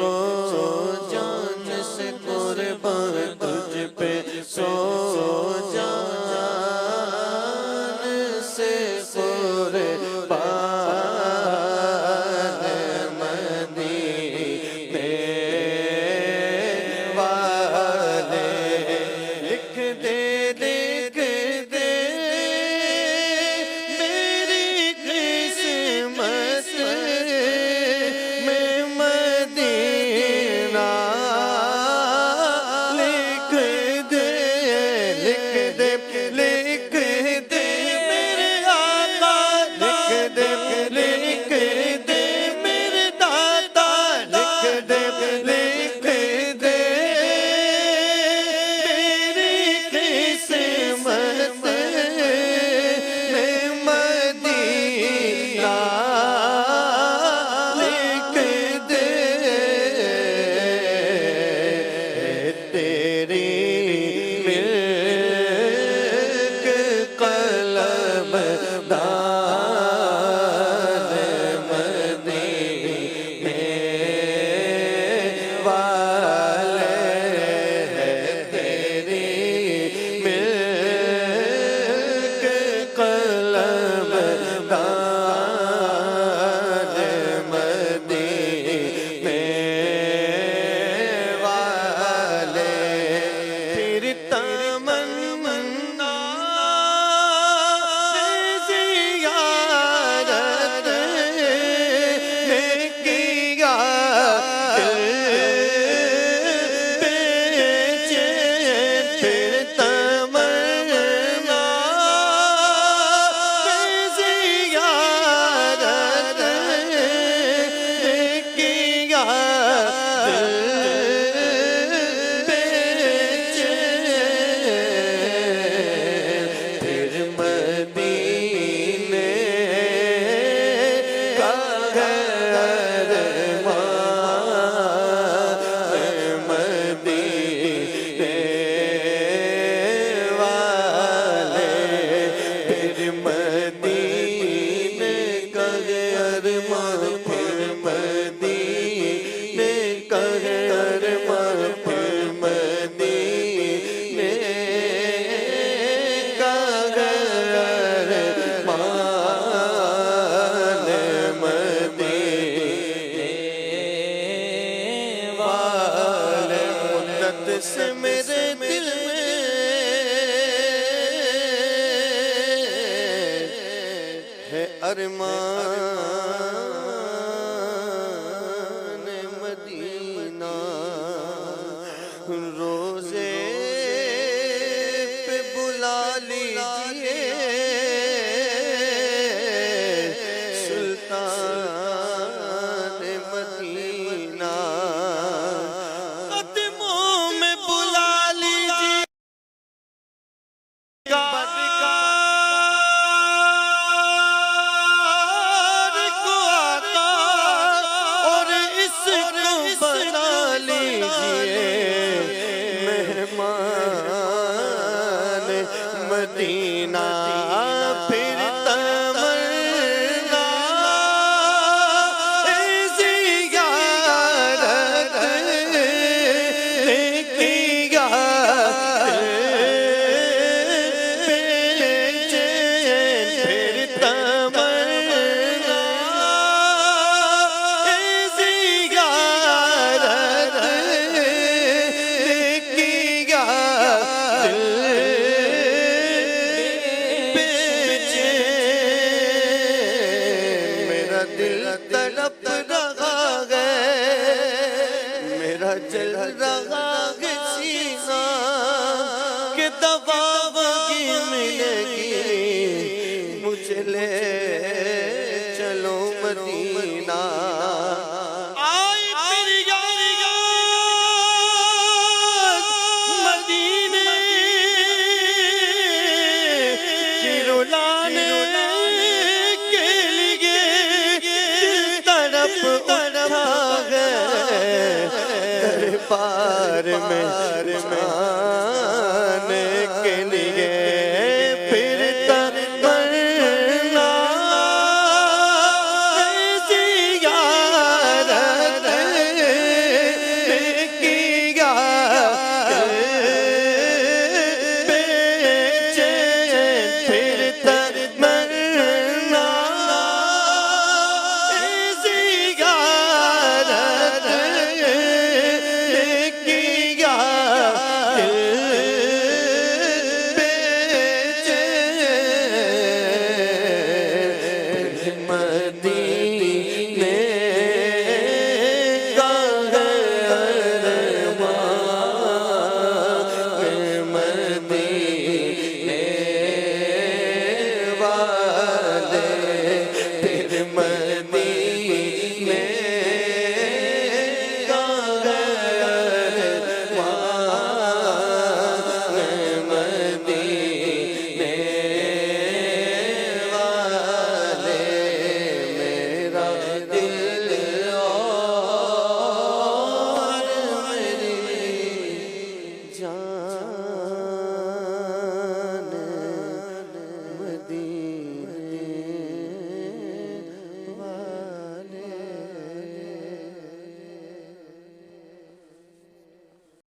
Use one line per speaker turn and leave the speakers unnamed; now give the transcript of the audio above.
सो जान से कुर्बान तुझ पे सो जान से कुर्बान मदीने वाले लिख दे लिख दे मेरी किस्मत में मदीना लिख दे लिख दे लिख दे मेरे आका लिख दे लिख दे मेरे दादा लिख दे लिख दे मेरी किस्मत में मदीना लिख दे तेरी मिल्क कलम दान मदीने वाले हैं तेरी मिल्क कलम दान मदीने वाले फिर तमन्ना ज़ियारत ने किया दिल बेचैन फिर तमन्ना ज़ियारत ने किया दिल बेचैन फिर मदीने का अरमान मदीने वाले फिर मदीने का अरमान फिर मदीने का अरमान फिर मदीने का अरमान मदीने वाले मुद्दत से मेरे दिल में है अरमान मदीना रोज़े पे बुला लीजिए सुल्तान मदीना कदमों में बुला लीजिए बदकार को आता और इसको बना लीजिए मेहमान मदीना फिर तमन्ना ज़ियारत ने किया बेचैन फिर तमन्ना ज़ियारत ने किया बेचैन मेरा दिल तड़प रहा है मेरा जल रहा है सीना कि दवा वही मिलेगी मुझे ले चलो मदीना आई फिर याद मदीने की रुलाने के लिए दिल तड़प उठा है दरबार में आने के लिए